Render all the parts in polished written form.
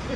No,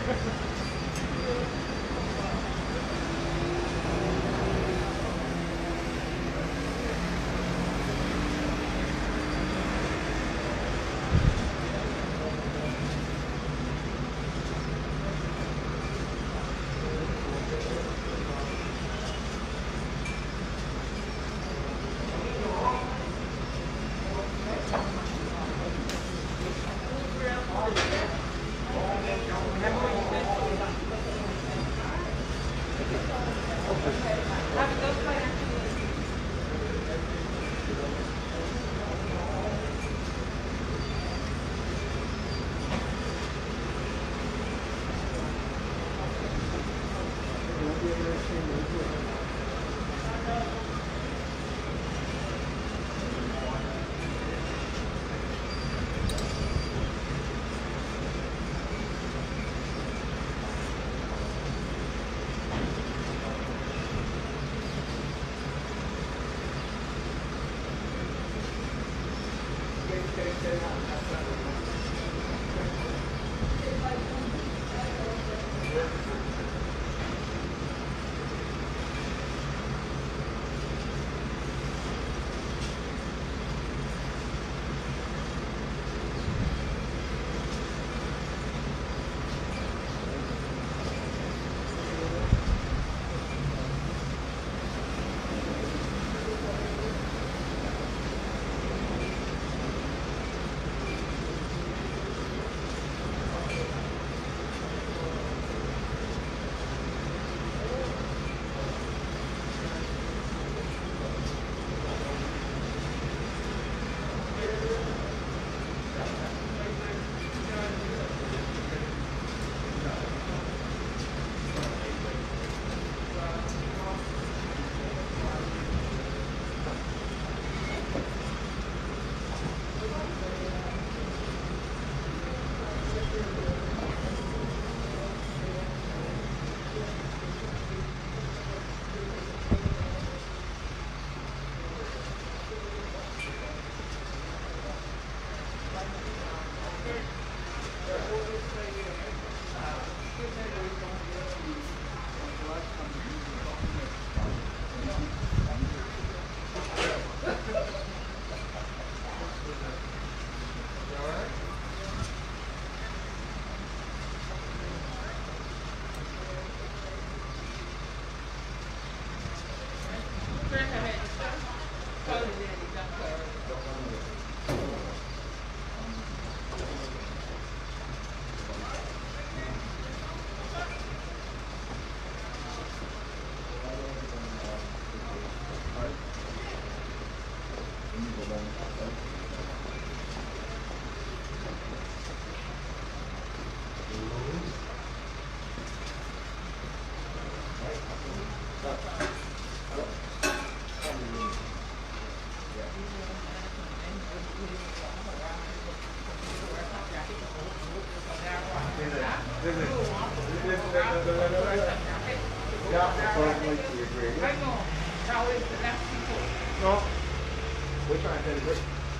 we're trying to take a break.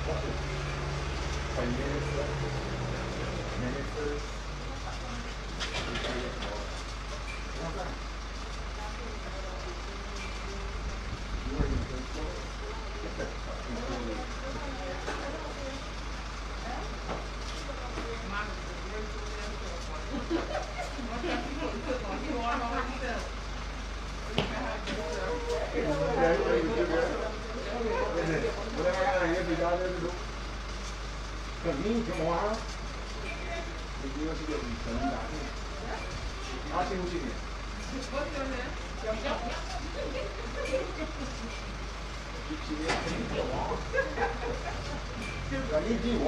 Watch this. 10 minutes left. Minutes. Whatever I hear, we got to do. Because me tomorrow, if you want to get me, I'll see what you get. I need you.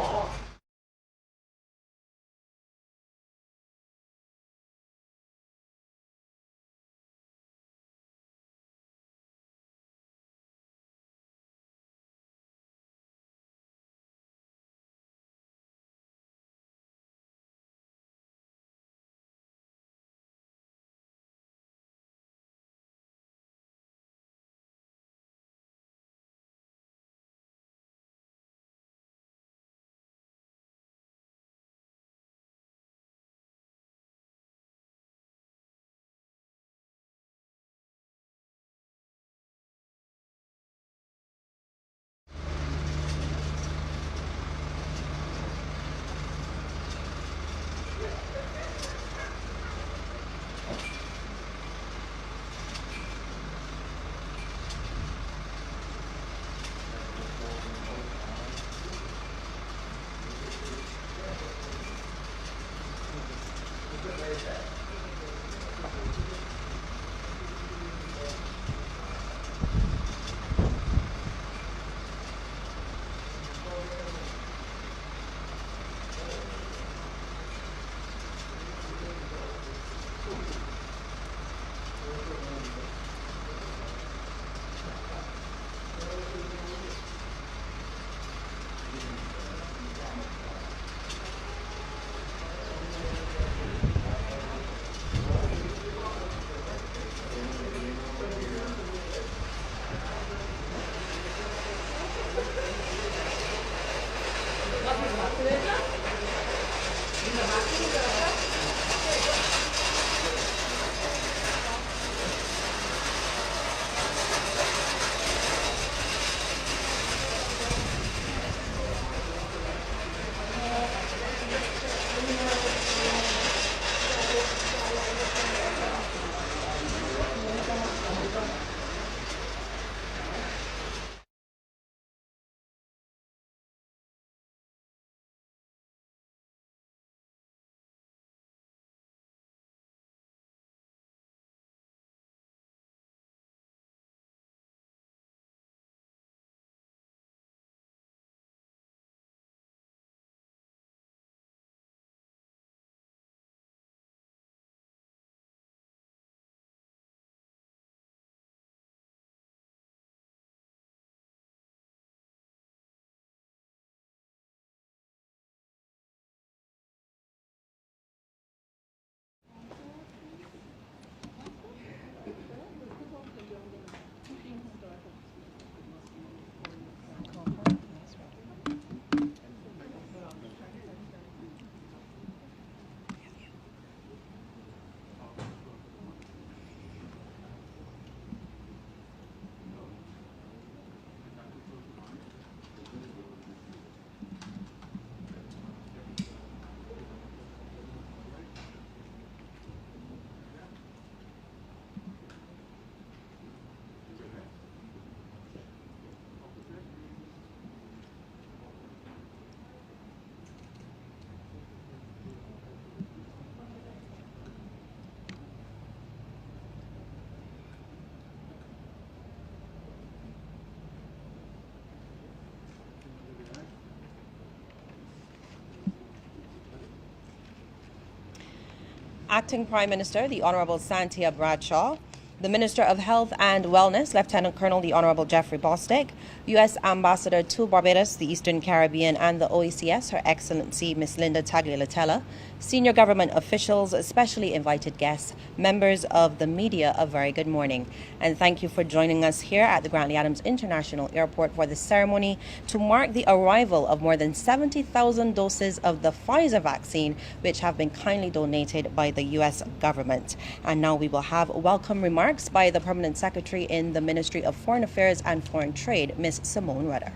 Acting Prime Minister, the Honourable Santia Bradshaw, the Minister of Health and Wellness, Lieutenant Colonel the Honourable Jeffrey Bostic, U.S. Ambassador to Barbados, the Eastern Caribbean and the OECS, Her Excellency Ms. Linda Tagliatella, senior government officials, specially invited guests, members of the media, a very good morning. And thank you for joining us here at the Grantley Adams International Airport for the ceremony to mark the arrival of more than 70,000 doses of the Pfizer vaccine, which have been kindly donated by the U.S. government. And now we will have welcome remarks by the Permanent Secretary in the Ministry of Foreign Affairs and Foreign Trade, Ms. Simone Rudder.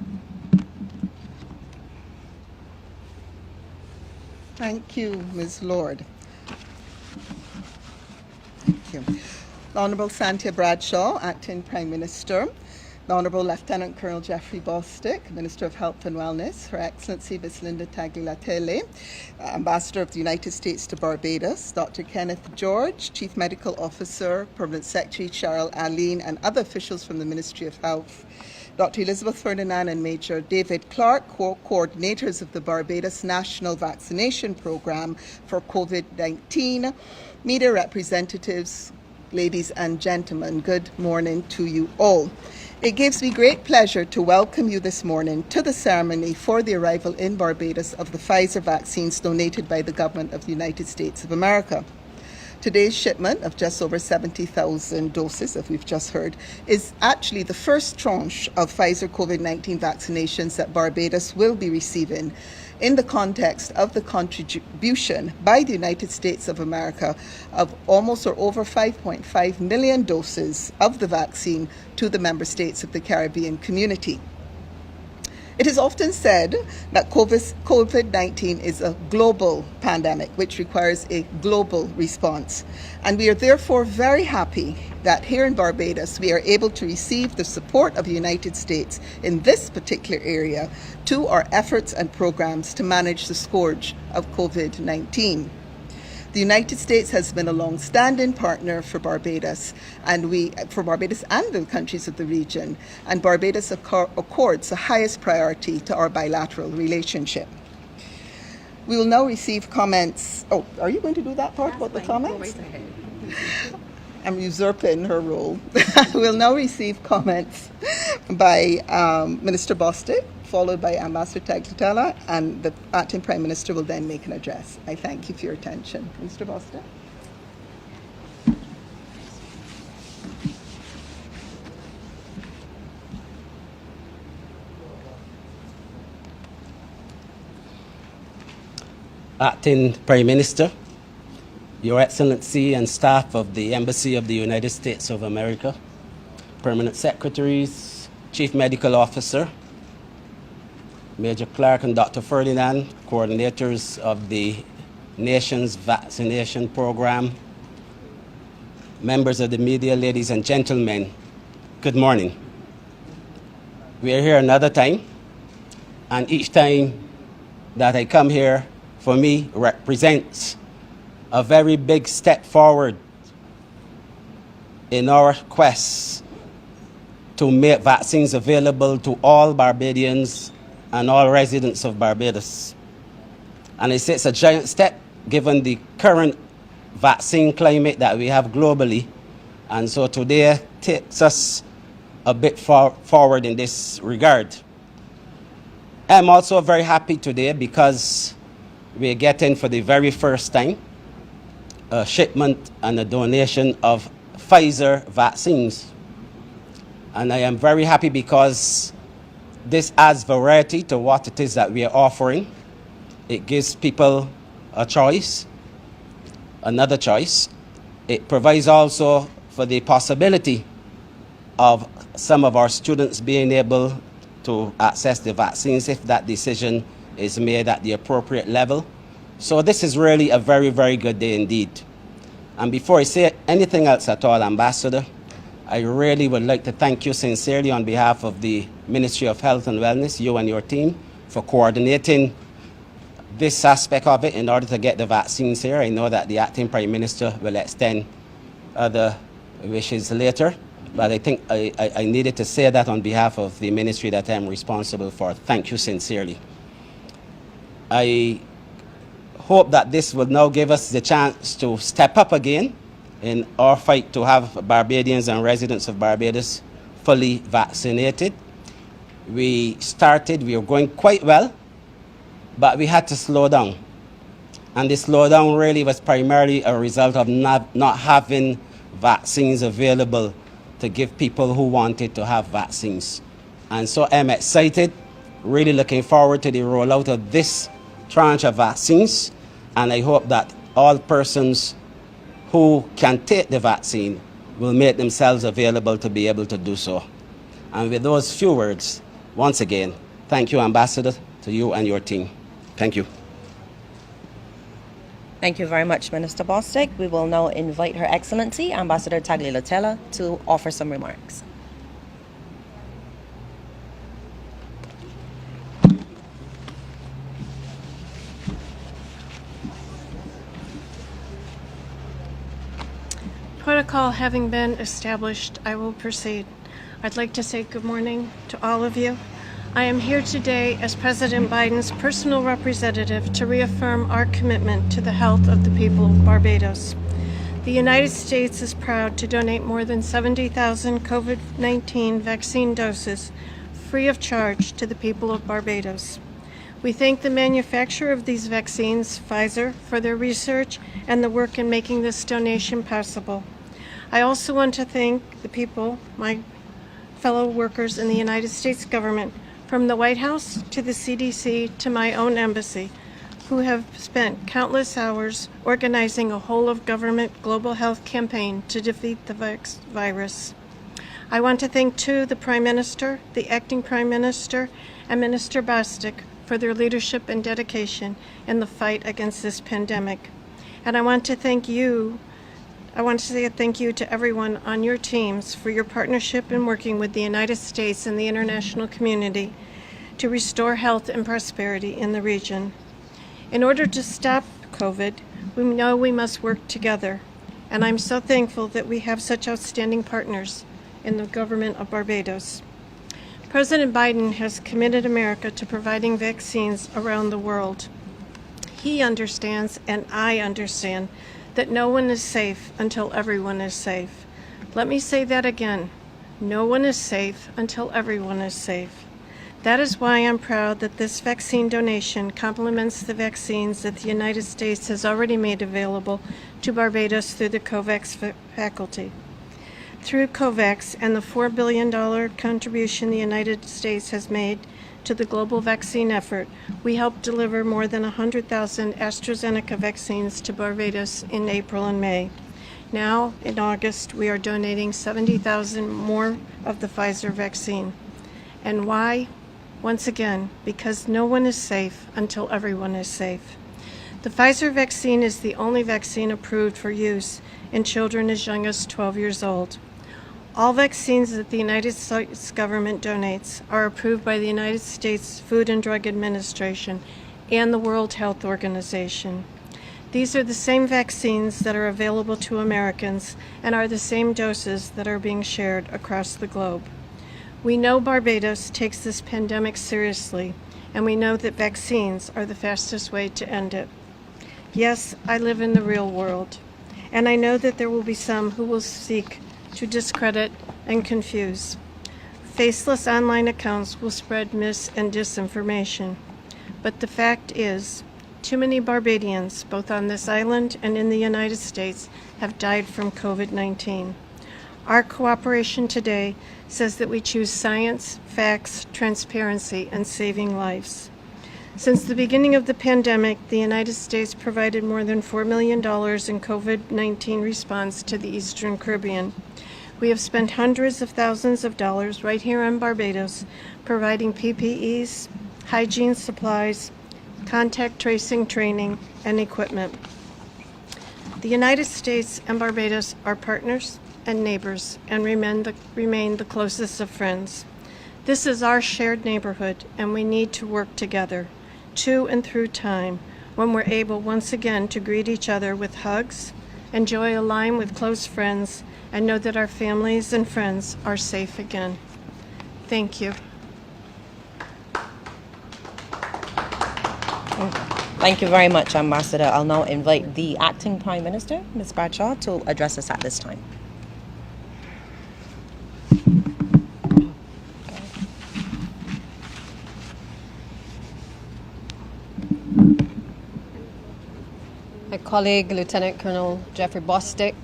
Thank you, Ms. Lord. Thank you. The Honourable Santia Bradshaw, Acting Prime Minister, the Honourable Lieutenant Colonel Jeffrey Bostic, Minister of Health and Wellness, Her Excellency Ms. Linda Tagliatella, Ambassador of the United States to Barbados, Dr. Kenneth George, Chief Medical Officer, Permanent Secretary Cheryl Aline, and other officials from the Ministry of Health, Dr. Elizabeth Ferdinand and Major David Clark, coordinators of the Barbados National Vaccination Programme for COVID-19, media representatives, ladies and gentlemen, good morning to you all. It gives me great pleasure to welcome you this morning to the ceremony for the arrival in Barbados of the Pfizer vaccines donated by the Government of the United States of America. Today's shipment of just over 70,000 doses, as we've just heard, is actually the first tranche of Pfizer COVID-19 vaccinations that Barbados will be receiving in the context of the contribution by the United States of America of almost or over 5.5 million doses of the vaccine to the member states of the Caribbean community. It is often said that COVID-19 is a global pandemic which requires a global response. And we are therefore very happy that here in Barbados we are able to receive the support of the United States in this particular area to our efforts and programs to manage the scourge of COVID-19. The United States has been a long-standing partner for Barbados and the countries of the region, and Barbados accords the highest priority to our bilateral relationship. We will now receive comments. Oh, are you going to do that part about the comments? Go right ahead. I'm usurping her role. We'll now receive comments by Minister Bostic, followed by Ambassador Tagliatella, and the Acting Prime Minister will then make an address. I thank you for your attention. Mr. Bostic. Acting Prime Minister, Your Excellency and staff of the Embassy of the United States of America, Permanent Secretaries, Chief Medical Officer, Major Clark and Dr. Ferdinand, coordinators of the nation's vaccination program, members of the media, ladies and gentlemen, good morning. We are here another time, and each time that I come here, for me, represents a very big step forward in our quest to make vaccines available to all Barbadians and all residents of Barbados. And I say it's a giant step given the current vaccine climate that we have globally. And so today takes us a bit forward in this regard. I'm also very happy today because we're getting for the very first time a shipment and a donation of Pfizer vaccines. And I am very happy because this adds variety to what it is that we are offering. It gives people a choice, another choice. It provides also for the possibility of some of our students being able to access the vaccines if that decision is made at the appropriate level. So this is really a very, very good day indeed. And before I say anything else at all, Ambassador, I really would like to thank you sincerely on behalf of the Ministry of Health and Wellness, you and your team, for coordinating this aspect of it in order to get the vaccines here. I know that the Acting Prime Minister will extend other wishes later, but I think I needed to say that on behalf of the ministry that I'm responsible for. Thank you sincerely. I hope that this will now give us the chance to step up again in our fight to have Barbadians and residents of Barbados fully vaccinated. We were going quite well, but we had to slow down. And the slowdown really was primarily a result of not having vaccines available to give people who wanted to have vaccines. And so I'm excited, really looking forward to the rollout of this tranche of vaccines, and I hope that all persons who can take the vaccine will make themselves available to be able to do so. And with those few words, once again, thank you, Ambassador, to you and your team. Thank you. Thank you very much, Minister Bostic. We will now invite Her Excellency, Ambassador Tagliatella, to offer some remarks. Protocol having been established, I will proceed. I'd like to say good morning to all of you. I am here today as President Biden's personal representative to reaffirm our commitment to the health of the people of Barbados. The United States is proud to donate more than 70,000 COVID-19 vaccine doses free of charge to the people of Barbados. We thank the manufacturer of these vaccines, Pfizer, for their research and the work in making this donation possible. I also want to thank the people, my fellow workers in the United States government, from the White House to the CDC to my own embassy, who have spent countless hours organizing a whole-of-government global health campaign to defeat the virus. I want to thank, too, the Prime Minister, the Acting Prime Minister, and Minister Bostic for their leadership and dedication in the fight against this pandemic. And I want to say thank you to everyone on your teams for your partnership in working with the United States and the international community to restore health and prosperity in the region. In order to stop COVID, we know we must work together, and I'm so thankful that we have such outstanding partners in the government of Barbados. President Biden has committed America to providing vaccines around the world. He understands, and I understand, that no one is safe until everyone is safe. Let me say that again. No one is safe until everyone is safe. That is why I'm proud that this vaccine donation complements the vaccines that the United States has already made available to Barbados through the COVAX faculty. Through COVAX and the $4 billion contribution the United States has made to the global vaccine effort, we helped deliver more than 100,000 AstraZeneca vaccines to Barbados in April and May. Now, in August, we are donating 70,000 more of the Pfizer vaccine. And why? Once again, because no one is safe until everyone is safe. The Pfizer vaccine is the only vaccine approved for use in children as young as 12 years old. All vaccines that the United States government donates are approved by the United States Food and Drug Administration and the World Health Organization. These are the same vaccines that are available to Americans and are the same doses that are being shared across the globe. We know Barbados takes this pandemic seriously, and we know that vaccines are the fastest way to end it. Yes, I live in the real world, and I know that there will be some who will seek to discredit and confuse. Faceless online accounts will spread mis- and disinformation. But the fact is, too many Barbadians, both on this island and in the United States, have died from COVID-19. Our cooperation today says that we choose science, facts, transparency, and saving lives. Since the beginning of the pandemic, the United States provided more than $4 million in COVID-19 response to the Eastern Caribbean. We have spent hundreds of thousands of dollars right here in Barbados providing PPEs, hygiene supplies, contact tracing training, and equipment. The United States and Barbados are partners and neighbors and remain the closest of friends. This is our shared neighborhood, and we need to work together, to and through time, when we're able once again to greet each other with hugs, enjoy a line with close friends, and know that our families and friends are safe again. Thank you. Thank you very much, Ambassador. I'll now invite the Acting Prime Minister, Ms. Bradshaw, to address us at this time. My colleague, Lieutenant Colonel Jeffrey Bostic,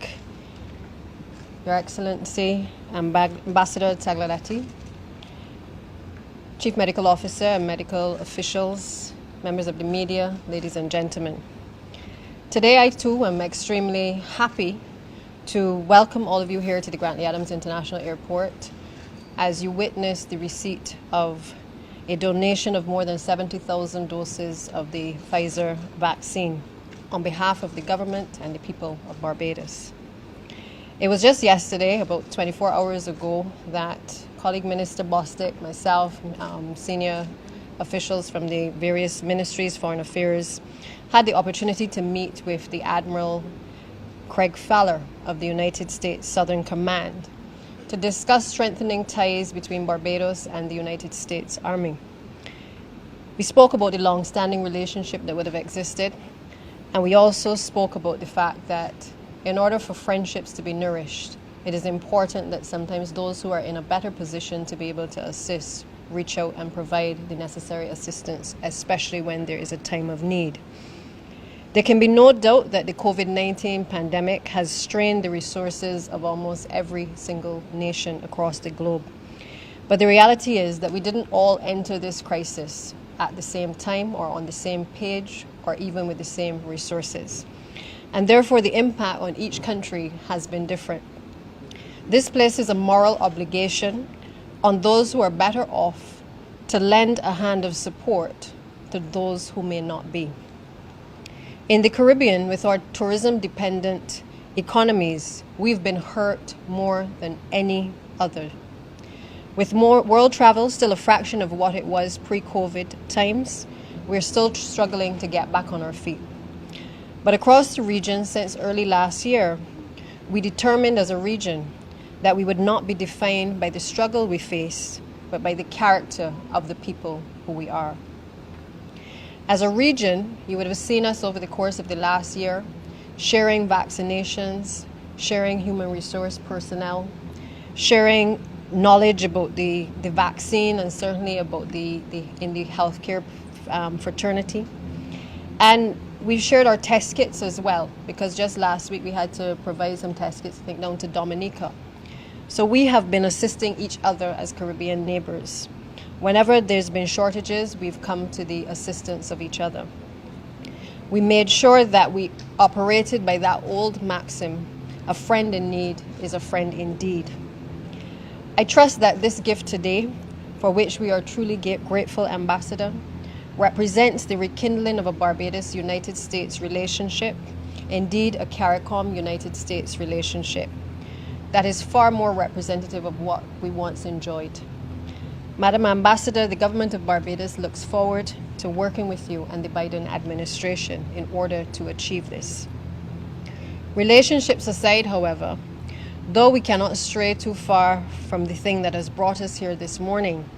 Your Excellency, Ambassador Tagliatelle, Chief Medical Officer and medical officials, members of the media, ladies and gentlemen. Today I too am extremely happy to welcome all of you here to the Grantley Adams International Airport as you witness the receipt of a donation of more than 70,000 doses of the Pfizer vaccine on behalf of the government and the people of Barbados. It was just yesterday, about 24 hours ago, that colleague Minister Bostic, myself, senior officials from the various ministries, foreign affairs, had the opportunity to meet with the Admiral Craig Fowler of the United States Southern Command to discuss strengthening ties between Barbados and the United States Army. We spoke about the long-standing relationship that would have existed, and we also spoke about the fact that in order for friendships to be nourished, it is important that sometimes those who are in a better position to be able to assist reach out and provide the necessary assistance, especially when there is a time of need. There can be no doubt that the COVID-19 pandemic has strained the resources of almost every single nation across the globe. But the reality is that we didn't all enter this crisis at the same time or on the same page or even with the same resources. And therefore the impact on each country has been different. This places a moral obligation on those who are better off to lend a hand of support to those who may not be. In the Caribbean, with our tourism-dependent economies, we've been hurt more than any other. With more world travel still a fraction of what it was pre-COVID times, we're still struggling to get back on our feet. But across the region since early last year, we determined as a region that we would not be defined by the struggle we face, but by the character of the people who we are. As a region, you would have seen us over the course of the last year sharing vaccinations, sharing human resource personnel, sharing knowledge about the vaccine and certainly about in the healthcare fraternity. And we've shared our test kits as well, because just last week we had to provide some test kits, I think, down to Dominica. So we have been assisting each other as Caribbean neighbors. Whenever there's been shortages, we've come to the assistance of each other. We made sure that we operated by that old maxim, a friend in need is a friend indeed. I trust that this gift today, for which we are truly grateful, Ambassador, represents the rekindling of a Barbados-United States relationship, indeed a CARICOM-United States relationship that is far more representative of what we once enjoyed. Madam Ambassador, the government of Barbados looks forward to working with you and the Biden administration in order to achieve this. Relationships aside, however, though we cannot stray too far from the thing that has brought us here this morning,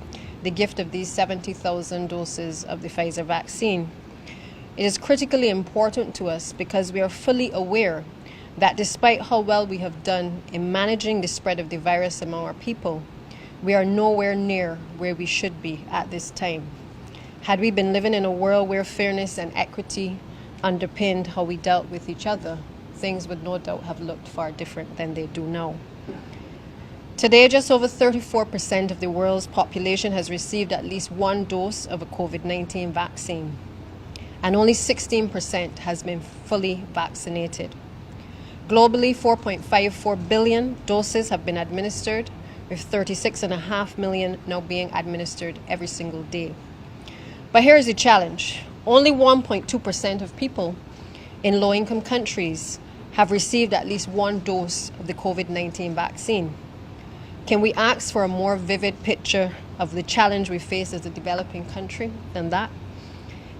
the gift of these 70,000 doses of the Pfizer vaccine, it is critically important to us because we are fully aware that despite how well we have done in managing the spread of the virus among our people, we are nowhere near where we should be at this time. Had we been living in a world where fairness and equity underpinned how we dealt with each other, things would no doubt have looked far different than they do now. Today, just over 34% of the world's population has received at least one dose of a COVID-19 vaccine, and only 16% has been fully vaccinated. Globally, 4.54 billion doses have been administered, with 36.5 million now being administered every single day. But here is the challenge. Only 1.2% of people in low-income countries have received at least one dose of the COVID-19 vaccine. Can we ask for a more vivid picture of the challenge we face as a developing country than that?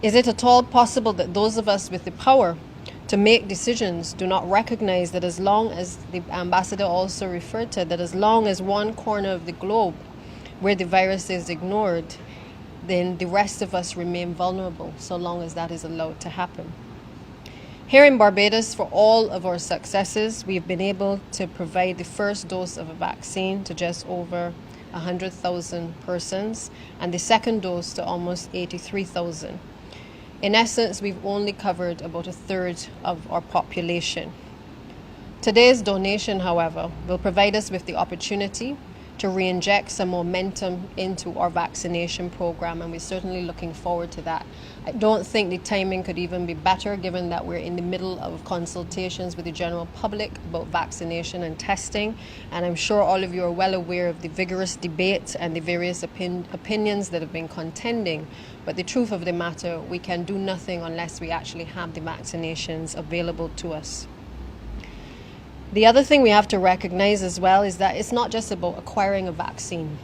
Is it at all possible that those of us with the power to make decisions do not recognize that as long as the ambassador also referred to, that as long as one corner of the globe where the virus is ignored, then the rest of us remain vulnerable so long as that is allowed to happen. Here in Barbados, for all of our successes, we've been able to provide the first dose of a vaccine to just over 100,000 persons and the second dose to almost 83,000. In essence, we've only covered about a third of our population. Today's donation, however, will provide us with the opportunity to re-inject some momentum into our vaccination program, and we're certainly looking forward to that. I don't think the timing could even be better, given that we're in the middle of consultations with the general public about vaccination and testing, and I'm sure all of you are well aware of the vigorous debate and the various opinions that have been contending. But the truth of the matter, we can do nothing unless we actually have the vaccinations available to us. The other thing we have to recognize as well is that it's not just about acquiring a vaccine.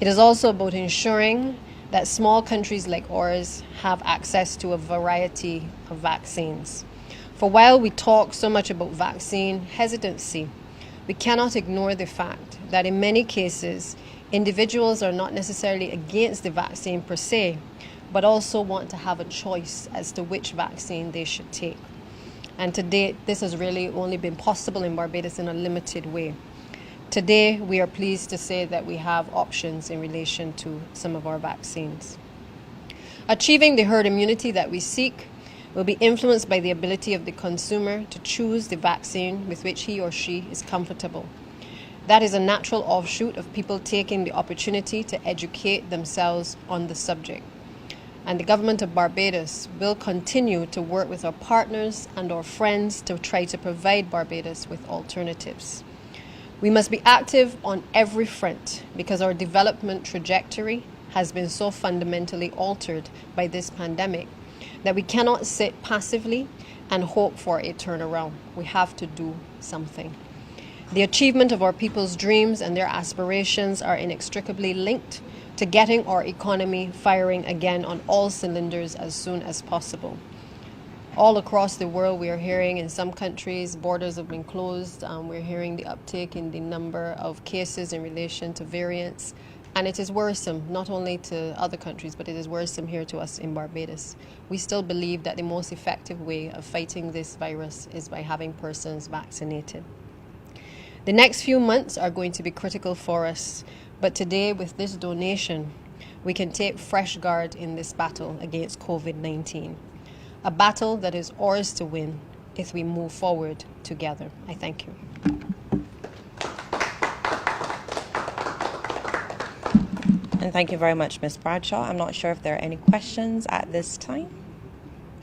It is also about ensuring that small countries like ours have access to a variety of vaccines. For while we talk so much about vaccine hesitancy, we cannot ignore the fact that in many cases, individuals are not necessarily against the vaccine per se, but also want to have a choice as to which vaccine they should take. And to date, this has really only been possible in Barbados in a limited way. Today, we are pleased to say that we have options in relation to some of our vaccines. Achieving the herd immunity that we seek will be influenced by the ability of the consumer to choose the vaccine with which he or she is comfortable. That is a natural offshoot of people taking the opportunity to educate themselves on the subject. And the government of Barbados will continue to work with our partners and our friends to try to provide Barbados with alternatives. We must be active on every front because our development trajectory has been so fundamentally altered by this pandemic that we cannot sit passively and hope for a turnaround. We have to do something. The achievement of our people's dreams and their aspirations are inextricably linked to getting our economy firing again on all cylinders as soon as possible. All across the world, we are hearing in some countries, borders have been closed. We're hearing the uptake in the number of cases in relation to variants. And it is worrisome, not only to other countries, but it is worrisome here to us in Barbados. We still believe that the most effective way of fighting this virus is by having persons vaccinated. The next few months are going to be critical for us. But today, with this donation, we can take fresh guard in this battle against COVID-19, a battle that is ours to win if we move forward together. I thank you. And thank you very much, Ms. Bradshaw. I'm not sure if there are any questions at this time.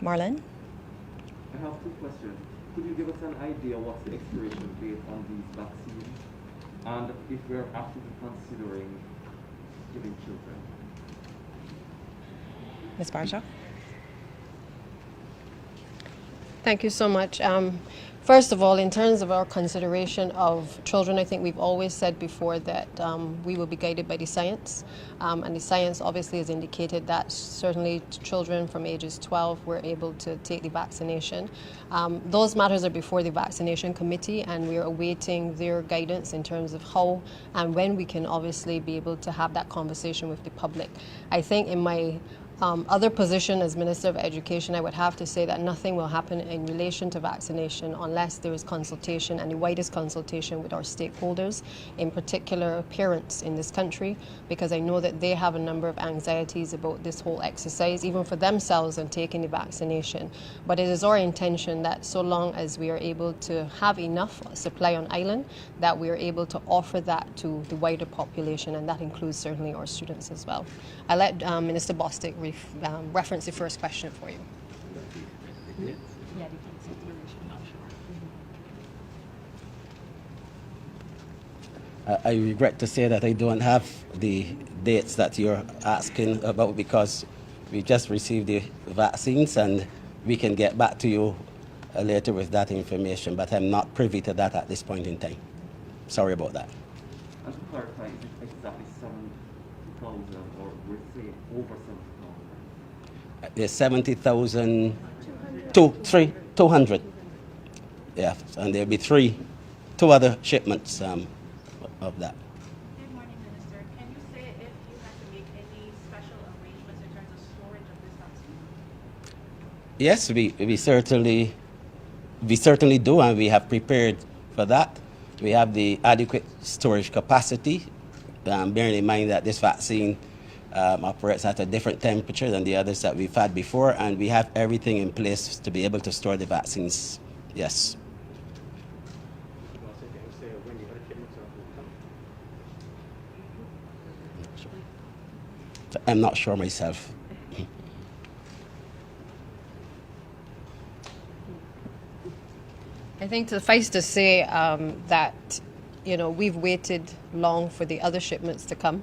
Marlon? I have two questions. Could you give us an idea what's the expiration date on these vaccines? And if we're actively considering giving children. Ms. Bradshaw? Thank you so much. First of all, in terms of our consideration of children, I think we've always said before that we will be guided by the science. And the science obviously has indicated that certainly children from ages 12 were able to take the vaccination. Those matters are before the vaccination committee, and we're awaiting their guidance in terms of how and when we can obviously be able to have that conversation with the public. I think in my other position as Minister of Education, I would have to say that nothing will happen in relation to vaccination unless there is consultation, and the widest consultation with our stakeholders, in particular parents in this country, because I know that they have a number of anxieties about this whole exercise, even for themselves and taking the vaccination. But it is our intention that so long as we are able to have enough supply on island, that we are able to offer that to the wider population, and that includes certainly our students as well. I'll let Minister Bostic reference the first question for you. I regret to say that I don't have the dates that you're asking about because we just received the vaccines and we can get back to you later with that information, but I'm not privy to that at this point in time. Sorry about that. And to clarify, is it exactly 70,000 or we're saying over 70,000? There's 70,000, 200. Yeah, and there'll be two other shipments of that. Good morning, Minister. Can you say if you had to make any special arrangements Yes, we certainly do, and we have prepared for that. We have the adequate storage capacity, bearing in mind that this vaccine operates at a different temperature than the others that we've had before, and we have everything in place to be able to store the vaccines. Yes. I'm not sure myself. I think suffice to say that, we've waited long for the other shipments to come.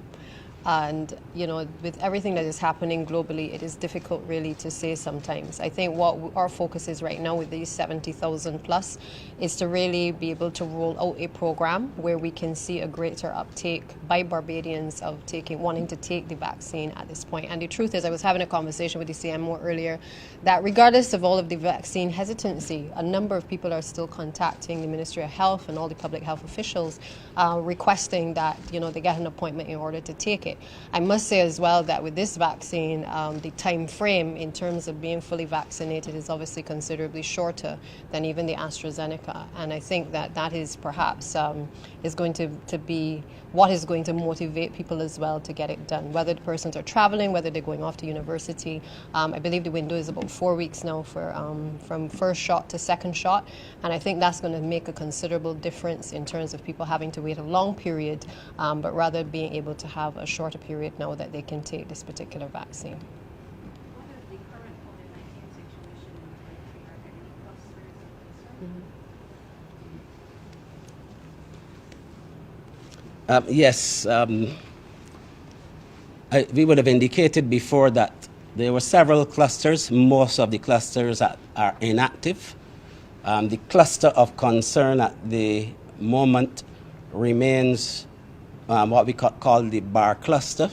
And, with everything that is happening globally, it is difficult really to say sometimes. I think what our focus is right now with these 70,000 plus is to really be able to roll out a program where we can see a greater uptake by Barbadians of wanting to take the vaccine at this point. And the truth is, I was having a conversation with the CMO earlier that regardless of all of the vaccine hesitancy, a number of people are still contacting the Ministry of Health and all the public health officials requesting that, they get an appointment in order to take it. I must say as well that with this vaccine, the time frame in terms of being fully vaccinated is obviously considerably shorter than even the AstraZeneca. And I think that is perhaps is going to be what is going to motivate people as well to get it done, whether the persons are traveling, whether they're going off to university. I believe the window is about 4 weeks now for from first shot to second shot. And I think that's going to make a considerable difference in terms of people having to wait a long period, but rather being able to have a shorter period now that they can take this particular vaccine. What is the current COVID-19 situation in the country? Are there any clusters of concern? Yes, we would have indicated before that there were several clusters. Most of the clusters are inactive. The cluster of concern at the moment remains what we call the bar cluster,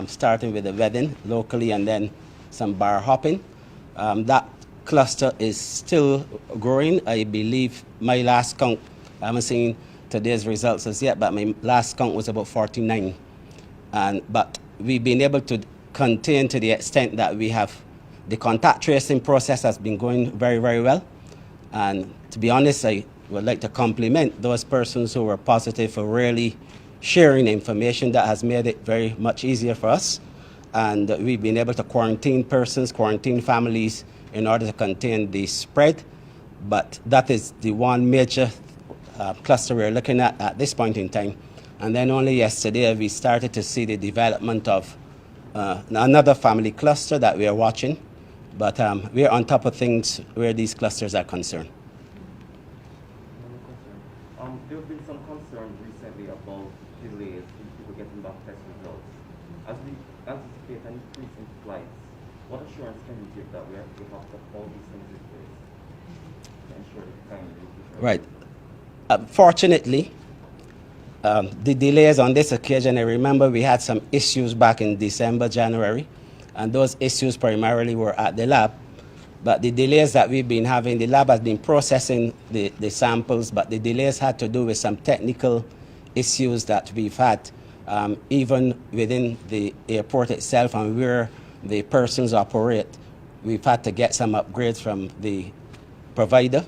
starting with the wedding locally and then some bar hopping. That cluster is still growing. I believe my last count, I haven't seen today's results as yet, but my last count was about 49. But we've been able to contain to the extent that we have the contact tracing process has been going very, very well. And to be honest, I would like to compliment those persons who were positive for really sharing information. That has made it very much easier for us. And we've been able to quarantine persons, quarantine families in order to contain the spread. But that is the one major cluster we're looking at this point in time. And then only yesterday we started to see the development of another family cluster that we are watching. But we're on top of things where these clusters are concerned. There have been some concerns recently about delays in people getting back test results. As we anticipate an increase in flights, what assurance can you give that we have all these things in place to ensure the timely? Right. Fortunately, the delays on this occasion, I remember we had some issues back in December, January, and those issues primarily were at the lab. But the delays that we've been having, the lab has been processing the samples, but the delays had to do with some technical issues that we've had, even within the airport itself and where the persons operate. We've had to get some upgrades from the provider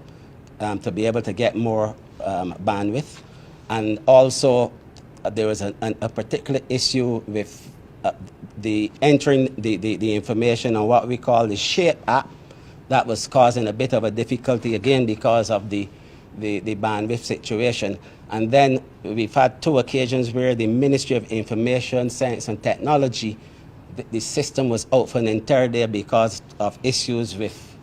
to be able to get more bandwidth. And also, there was a particular issue with entering the information on what we call the SHAPE app. That was causing a bit of a difficulty, again, because of the bandwidth situation. And then we've had 2 occasions where the Ministry of Information, Science and Technology, the system was out for an entire day because of issues with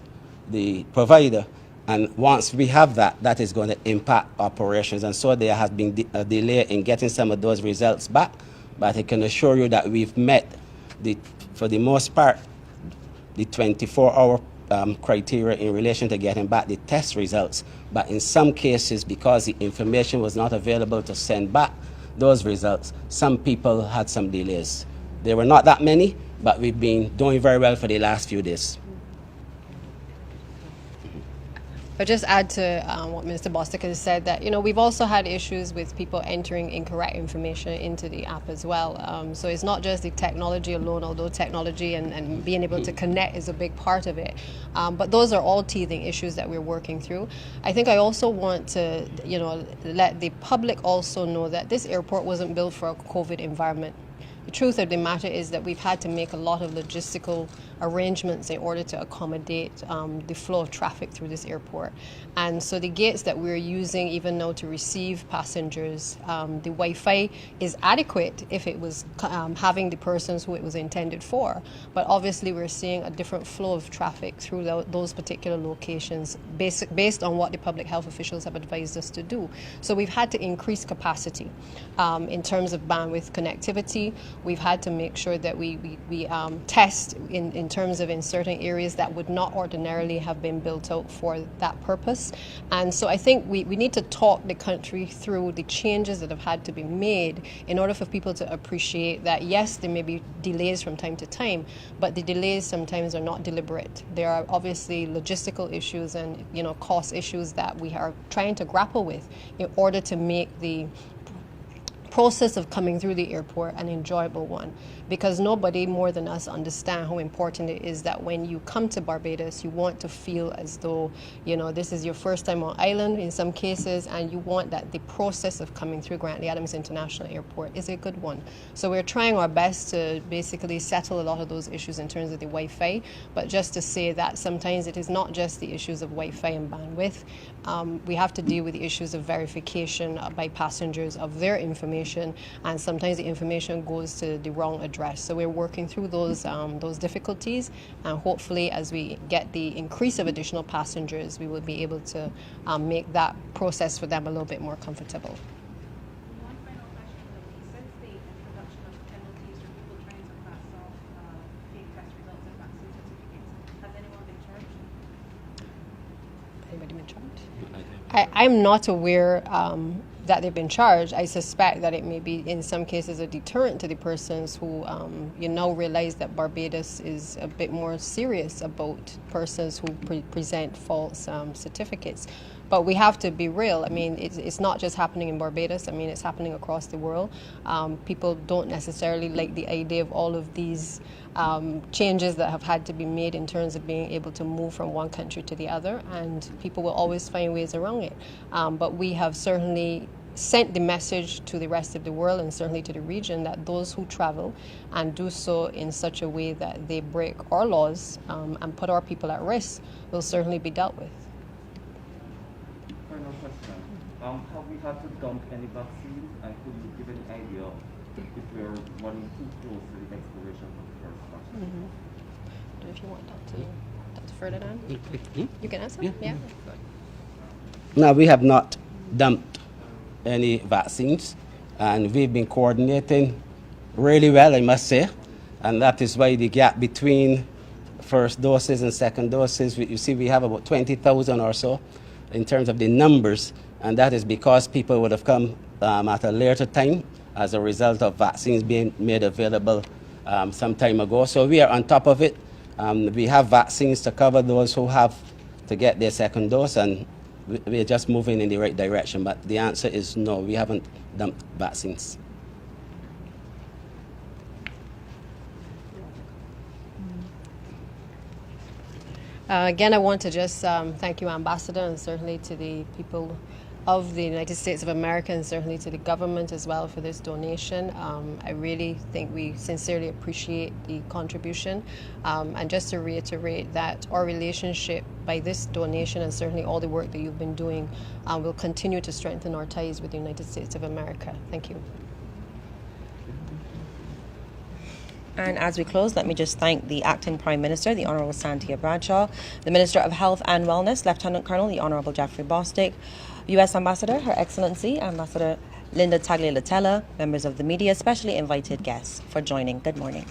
the provider. And once we have that, that is going to impact operations. And so there has been a delay in getting some of those results back. But I can assure you that we've met, for the most part, the 24-hour criteria in relation to getting back the test results. But in some cases, because the information was not available to send back those results, some people had some delays. There were not that many, but we've been doing very well for the last few days. I'll just add to what Minister Bostic has said that, we've also had issues with people entering incorrect information into the app as well. So it's not just the technology alone, although technology and being able to connect is a big part of it. But those are all teething issues that we're working through. I think I also want to, let the public also know that this airport wasn't built for a COVID environment. The truth of the matter is that we've had to make a lot of logistical arrangements in order to accommodate the flow of traffic through this airport. And so the gates that we're using even now to receive passengers, the Wi-Fi is adequate if it was having the persons who it was intended for. But obviously we're seeing a different flow of traffic through those particular locations based on what the public health officials have advised us to do. So we've had to increase capacity in terms of bandwidth connectivity. We've had to make sure that we test in terms of in certain areas that would not ordinarily have been built out for that purpose. And so I think we need to talk the country through the changes that have had to be made in order for people to appreciate that, yes, there may be delays from time to time, but the delays sometimes are not deliberate. There are obviously logistical issues and cost issues that we are trying to grapple with in order to make the process of coming through the airport an enjoyable one, because nobody more than us understand how important it is that when you come to Barbados, you want to feel as though this is your first time on island in some cases, and you want that the process of coming through Grantley Adams International Airport is a good one. So we're trying our best to basically settle a lot of those issues in terms of the Wi-Fi, but just to say that sometimes it is not just the issues of Wi-Fi and bandwidth. We have to deal with the issues of verification by passengers of their information, and sometimes the information goes to the wrong address. So we're working through those difficulties, and hopefully as we get the increase of additional passengers, we will be able to make that process for them a little bit more comfortable. One final question, though. Since the introduction of penalties for people trying to pass off fake test results and vaccine certificates, has anyone been charged? Anybody been charged? I'm not aware that they've been charged. I suspect that it may be in some cases a deterrent to the persons who realize that Barbados is a bit more serious about persons who present false certificates. But we have to be real. I mean, it's not just happening in Barbados. I mean, it's happening across the world. People don't necessarily like the idea of all of these changes that have had to be made in terms of being able to move from one country to the other, and people will always find ways around it. But we have certainly sent the message to the rest of the world and certainly to the region that those who travel and do so in such a way that they break our laws and put our people at risk will certainly be dealt with. Final question. Have we had to dump any vaccines, and could you give any idea if we're running too close to the expiration of the first vaccine? If you want that to further down, you can answer. Yeah. No, we have not dumped any vaccines, and we've been coordinating really well, I must say, and that is why the gap between first doses and second doses, you see we have about 20,000 or so in terms of the numbers, and that is because people would have come at a later time as a result of vaccines being made available some time ago. So we are on top of it. We have vaccines to cover those who have to get their second dose, and we're just moving in the right direction. But the answer is no, we haven't dumped vaccines. Again, I want to just thank you, Ambassador, and certainly to the people of the United States of America, and certainly to the government as well for this donation. I really think we sincerely appreciate the contribution. And just to reiterate that our relationship by this donation, and certainly all the work that you've been doing, will continue to strengthen our ties with the United States of America. Thank you. And as we close, let me just thank the Acting Prime Minister, the Honourable Santia Bradshaw, the Minister of Health and Wellness, Lieutenant Colonel, the Honourable Jeffrey Bostic, U.S. Ambassador, Her Excellency, Ambassador Linda Tagliatella, members of the media, especially invited guests for joining. Good morning.